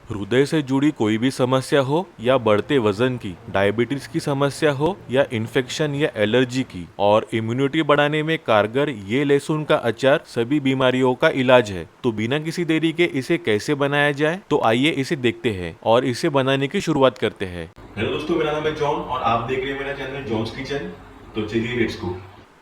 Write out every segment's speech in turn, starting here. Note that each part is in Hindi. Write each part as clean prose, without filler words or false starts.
हृदय से जुड़ी कोई भी समस्या हो या बढ़ते वजन की, डायबिटीज की समस्या हो या इन्फेक्शन या एलर्जी की और इम्यूनिटी बढ़ाने में कारगर ये लहसुन का अचार सभी बीमारियों का इलाज है। तो बिना किसी देरी के इसे कैसे बनाया जाए, तो आइए इसे देखते हैं और इसे बनाने की शुरुआत करते हैं। हेलो दोस्तों, मेरा नाम है जॉन और आप देख रहे हैं मेरा चैनल जॉन्स किचन। तो चलिए लेट्स गो।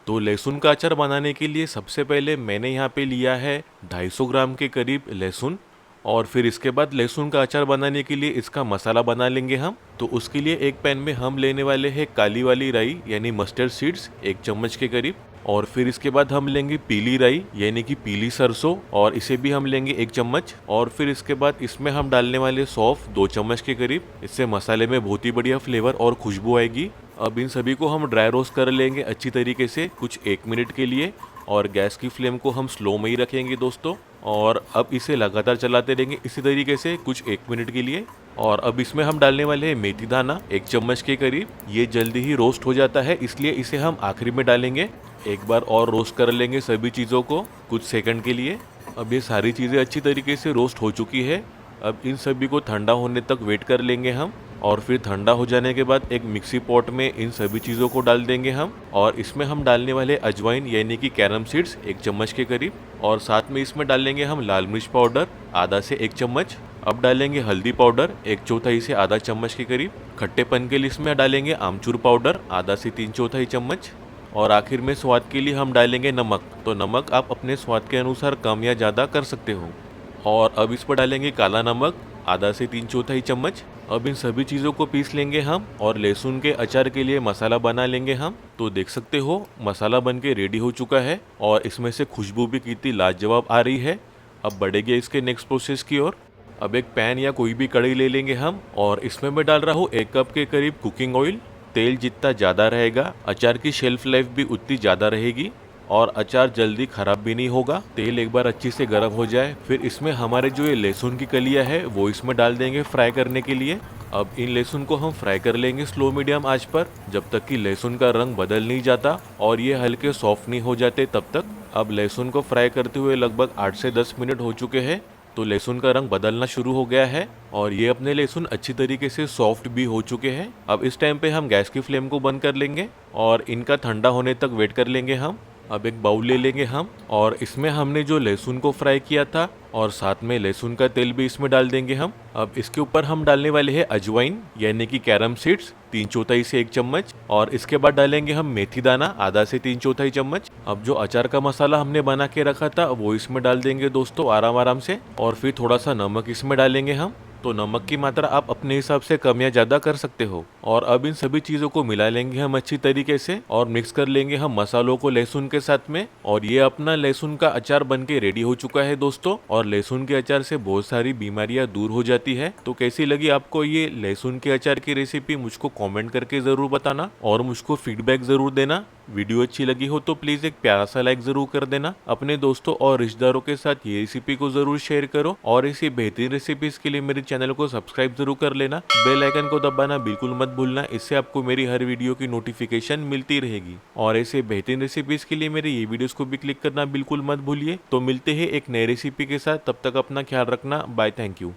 तो लहसुन का अचार बनाने के लिए सबसे पहले मैंने यहाँ पे लिया है 250 ग्राम के करीब लहसुन। और फिर इसके बाद लहसुन का अचार बनाने के लिए इसका मसाला बना लेंगे हम। तो उसके लिए एक पैन में हम लेने वाले हैं काली वाली राई यानी मस्टर्ड सीड्स 1 चम्मच के करीब। और फिर इसके बाद हम लेंगे पीली राई यानी कि पीली सरसों, और इसे भी हम लेंगे 1 चम्मच। और फिर इसके बाद इसमें हम डालने वाले सौंफ 2 चम्मच के करीब। इससे मसाले में बहुत ही बढ़िया फ्लेवर और खुशबू आएगी। अब इन सभी को हम ड्राई रोस्ट कर लेंगे अच्छी तरीके से कुछ 1 मिनट के लिए। और गैस की फ्लेम को हम स्लो में ही रखेंगे दोस्तों। और अब इसे लगातार चलाते रहेंगे इसी तरीके से कुछ 1 मिनट के लिए। और अब इसमें हम डालने वाले हैं मेथी दाना 1 चम्मच के करीब। ये जल्दी ही रोस्ट हो जाता है, इसलिए इसे हम आखिरी में डालेंगे। एक बार और रोस्ट कर लेंगे सभी चीज़ों को कुछ सेकंड के लिए। अब ये सारी चीज़ें अच्छी तरीके से रोस्ट हो चुकी है। अब इन सभी को ठंडा होने तक वेट कर लेंगे हम। और फिर ठंडा हो जाने के बाद एक मिक्सी पॉट में इन सभी चीज़ों को डाल देंगे हम। और इसमें हम डालने वाले अजवाइन यानी कि कैरम सीड्स 1 चम्मच के करीब। और साथ में इसमें डालेंगे हम लाल मिर्च पाउडर आधा से 1 चम्मच। अब डालेंगे हल्दी पाउडर 1/4 से आधा चम्मच के करीब। खट्टेपन के लिए इसमें डालेंगे आमचूर पाउडर आधा से 3/4 चम्मच। और आखिर में स्वाद के लिए हम डालेंगे नमक। तो नमक आप अपने स्वाद के अनुसार कम या ज़्यादा कर सकते हो। और अब इस पर डालेंगे काला नमक आधा से 3/4 चम्मच। अब इन सभी चीज़ों को पीस लेंगे हम और लहसुन के अचार के लिए मसाला बना लेंगे हम। तो देख सकते हो मसाला बन के रेडी हो चुका है और इसमें से खुशबू भी कितनी लाजवाब आ रही है। अब बढ़ेंगे इसके नेक्स्ट प्रोसेस की ओर। अब एक पैन या कोई भी कढ़ाई ले लेंगे हम और इसमें मैं डाल रहा हूँ 1 कप के करीब कुकिंग ऑयल। तेल जितना ज़्यादा रहेगा अचार की शेल्फ लाइफ भी उतनी ज़्यादा रहेगी और अचार जल्दी खराब भी नहीं होगा। तेल एक बार अच्छी से गर्म हो जाए फिर इसमें हमारे जो ये लहसुन की कलियां है वो इसमें डाल देंगे फ्राई करने के लिए। अब इन लहसुन को हम फ्राई कर लेंगे स्लो मीडियम आंच पर जब तक कि लहसुन का रंग बदल नहीं जाता और ये हल्के सॉफ्ट नहीं हो जाते तब तक। अब लहसुन को फ्राई करते हुए लगभग 8 से 10 मिनट हो चुके हैं। तो लहसुन का रंग बदलना शुरू हो गया है और ये अपने लहसुन अच्छी तरीके से सॉफ्ट भी हो चुके हैं। अब इस टाइम पे हम गैस की फ्लेम को बंद कर लेंगे और इनका ठंडा होने तक वेट कर लेंगे हम। अब एक बाउल ले लेंगे हम और इसमें हमने जो लहसुन को फ्राई किया था और साथ में लहसुन का तेल भी इसमें डाल देंगे हम। अब इसके ऊपर हम डालने वाले हैं अजवाइन यानी कि कैरम सीड्स 3/4 से 1 चम्मच। और इसके बाद डालेंगे हम मेथी दाना आधा से 3/4 चम्मच। अब जो अचार का मसाला हमने बना के रखा था वो इसमें डाल देंगे दोस्तों आराम आराम से। और फिर थोड़ा सा नमक इसमें डालेंगे हम। तो नमक की मात्रा आप अपने हिसाब से कम या ज़्यादा कर सकते हो। और अब इन सभी चीज़ों को मिला लेंगे हम अच्छी तरीके से और मिक्स कर लेंगे हम मसालों को लहसुन के साथ में। और ये अपना लहसुन का अचार बन के रेडी हो चुका है दोस्तों। और लहसुन के अचार से बहुत सारी बीमारियां दूर हो जाती है। तो कैसी लगी आपको ये लहसुन के अचार की रेसिपी मुझको कमेंट करके ज़रूर बताना और मुझको फीडबैक ज़रूर देना। वीडियो अच्छी लगी हो तो प्लीज़ एक प्यारा सा लाइक ज़रूर कर देना। अपने दोस्तों और रिश्तेदारों के साथ ये रेसिपी को ज़रूर शेयर करो और ऐसी बेहतरीन रेसिपीज़ के लिए मेरे चैनल को सब्सक्राइब जरूर कर लेना। बेल आइकन को दबाना बिल्कुल मत भूलना, इससे आपको मेरी हर वीडियो की नोटिफिकेशन मिलती रहेगी। और ऐसे बेहतरीन रेसिपीज़ के लिए मेरे ये वीडियोस को भी क्लिक करना बिल्कुल मत भूलिए। तो मिलते हैं एक नई रेसिपी के साथ, तब तक अपना ख्याल रखना। Bye, thank you.